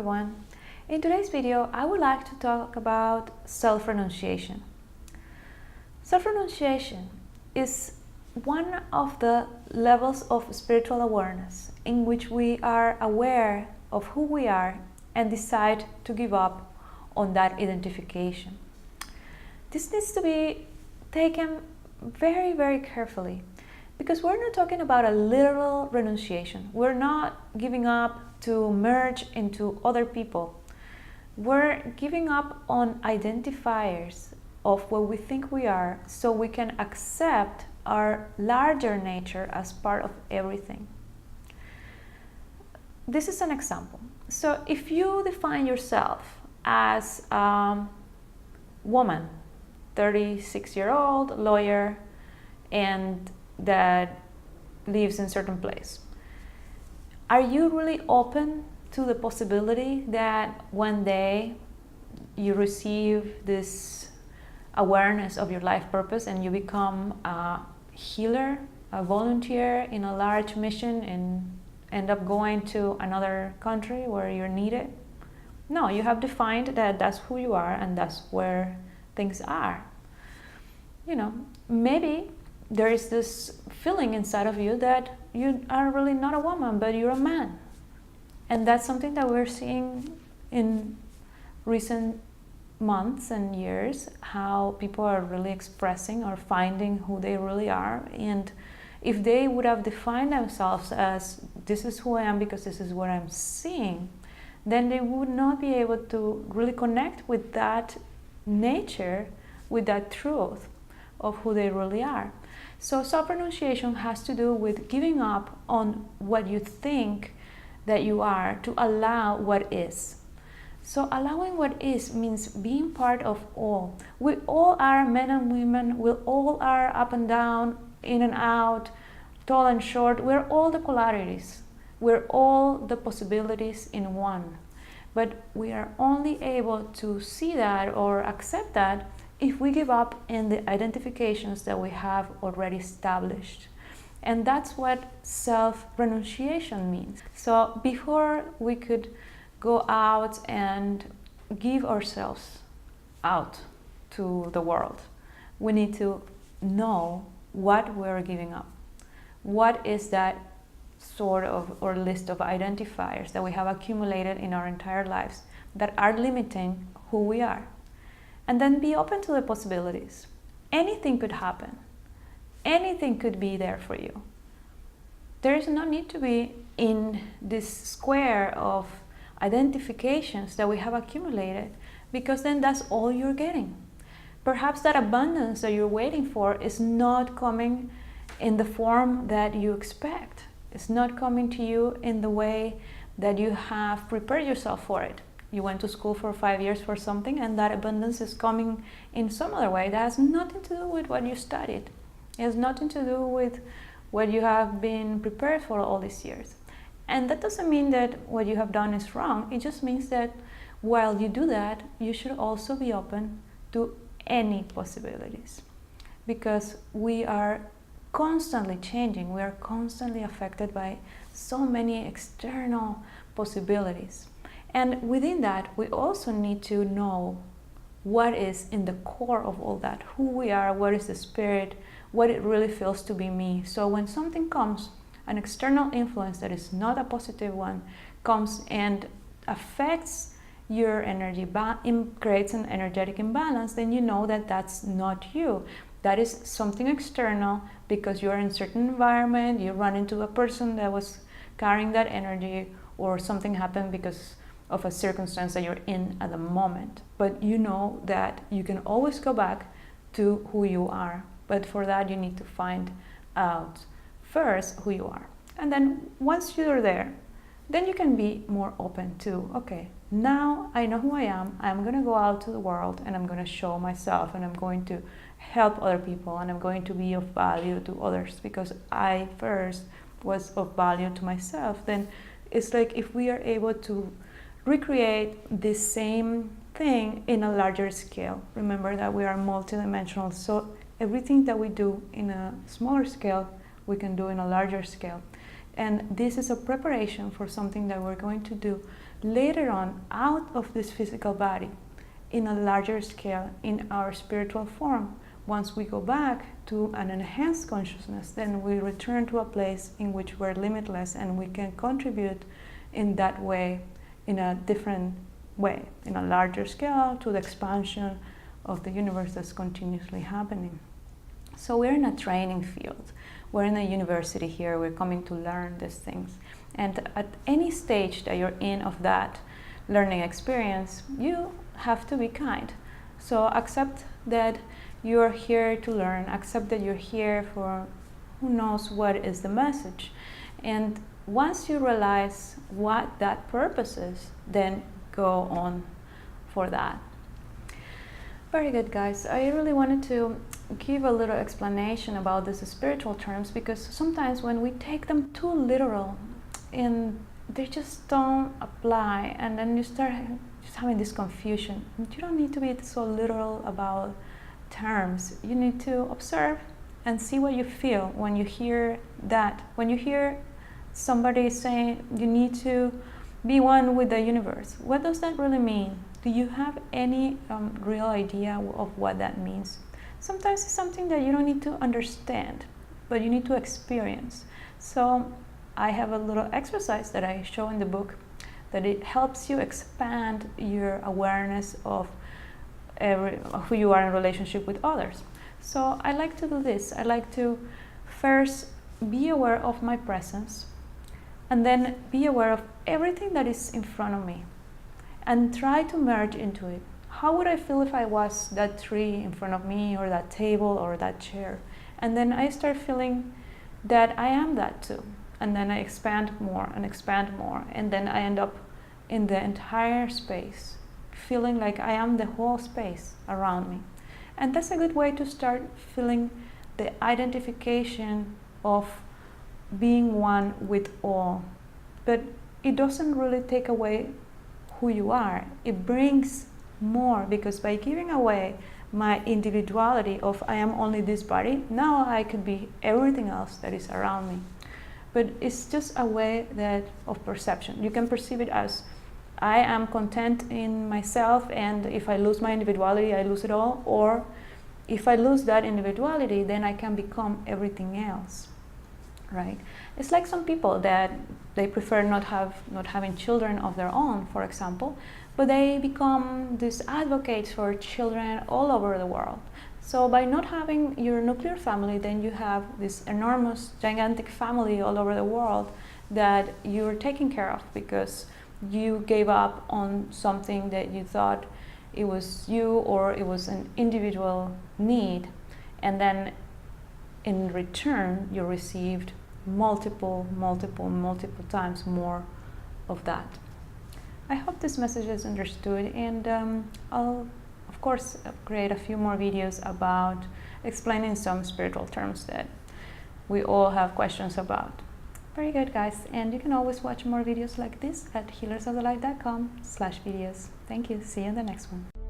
everyone. In today's video, I would like to talk about self-renunciation. Self-renunciation is one of the levels of spiritual awareness in which we are aware of who we are and decide to give up on that identification. This needs to be taken very, very carefully because we're not talking about a literal renunciation. We're not giving up to merge into other people. We're giving up on identifiers of what we think we are so we can accept our larger nature as part of everything. This is an example. So if you define yourself as a woman, 36-year-old lawyer, and that lives in a certain place, are you really open to the possibility that one day you receive this awareness of your life purpose and you become a healer, a volunteer in a large mission and end up going to another country where you're needed? No, you have defined that that's who you are and that's where things are. You know, maybe there is this feeling inside of you that you are really not a woman, but you're a man. And that's something that we're seeing in recent months and years, how people are really expressing or finding who they really are. And if they would have defined themselves as this is who I am because this is what I'm seeing, then they would not be able to really connect with that nature, with that truth of who they really are. So self-renunciation has to do with giving up on what you think that you are to allow what is. So allowing what is means being part of all. We all are men and women, we all are up and down, in and out, tall and short. We're all the polarities. We're all the possibilities in one. But we are only able to see that or accept that if we give up in the identifications that we have already established. And that's what self-renunciation means. So before we could go out and give ourselves out to the world, we need to know what we're giving up. What is that sort of or list of identifiers that we have accumulated in our entire lives that are limiting who we are? And then be open to the possibilities. Anything could happen. Anything could be there for you. There is no need to be in this square of identifications that we have accumulated, because then that's all you're getting. Perhaps that abundance that you're waiting for is not coming in the form that you expect. It's not coming to you in the way that you have prepared yourself for it. You went to school for 5 years for something, and that abundance is coming in some other way that has nothing to do with what you studied. It has nothing to do with what you have been prepared for all these years. And that doesn't mean that what you have done is wrong. It just means that while you do that, you should also be open to any possibilities. Because we are constantly changing. We are constantly affected by so many external possibilities. And within that, we also need to know what is in the core of all that, who we are, what is the spirit, what it really feels to be me. So when something comes, an external influence that is not a positive one comes and affects your energy, creates an energetic imbalance, then you know that that's not you. That is something external because you're in a certain environment, you run into a person that was carrying that energy, or something happened because of a circumstance that you're in at the moment. But you know that you can always go back to who you are. But for that, you need to find out first who you are. And then once you're there, then you can be more open to, okay, now I know who I am. I'm going to go out to the world and I'm going to show myself and I'm going to help other people and I'm going to be of value to others because I first was of value to myself. Then it's like if we are able to recreate this same thing in a larger scale. Remember that we are multidimensional, so everything that we do in a smaller scale, we can do in a larger scale. And this is a preparation for something that we're going to do later on out of this physical body in a larger scale in our spiritual form. Once we go back to an enhanced consciousness, then we return to a place in which we're limitless and we can contribute in that way, in a different way, in a larger scale, to the expansion of the universe that's continuously happening. So we're in a training field. We're in a university here. We're coming to learn these things. And at any stage that you're in of that learning experience, you have to be kind. So accept that you're here to learn. Accept that you're here for who knows what is the message. And once you realize what that purpose is, then go on for that. Very good, guys. I really wanted to give a little explanation about these spiritual terms, because sometimes when we take them too literal and they just don't apply, and then you start just having this confusion. You don't need to be so literal about terms. You need to observe and see what you feel when you hear that. When you hear somebody saying you need to be one with the universe, what does that really mean? Do you have any real idea of what that means? Sometimes it's something that you don't need to understand, but you need to experience. So I have a little exercise that I show in the book that it helps you expand your awareness of who you are in relationship with others. So I like to do this. I like to first be aware of my presence, and then be aware of everything that is in front of me, and try to merge into it. How would I feel if I was that tree in front of me, or that table, or that chair? And then I start feeling that I am that too. And then I expand more, and then I end up in the entire space, feeling like I am the whole space around me. And that's a good way to start feeling the identification of being one with all. But it doesn't really take away who you are. It brings more, because by giving away my individuality of I am only this body, now I could be everything else that is around me. But it's just a way of perception. You can perceive it as I am content in myself, and if I lose my individuality, I lose it all. Or if I lose that individuality, then I can become everything else, right? It's like some people that they prefer not having children of their own, for example, but they become these advocates for children all over the world. So by not having your nuclear family, then you have this enormous, gigantic family all over the world that you're taking care of, because you gave up on something that you thought it was you, or it was an individual need, and then in return you received multiple times more of that. I hope this message is understood, and I'll of course create a few more videos about explaining some spiritual terms that we all have questions about. Very good, guys, and you can always watch more videos like this at healersofthelight.com/videos. Thank you. See you in the next one.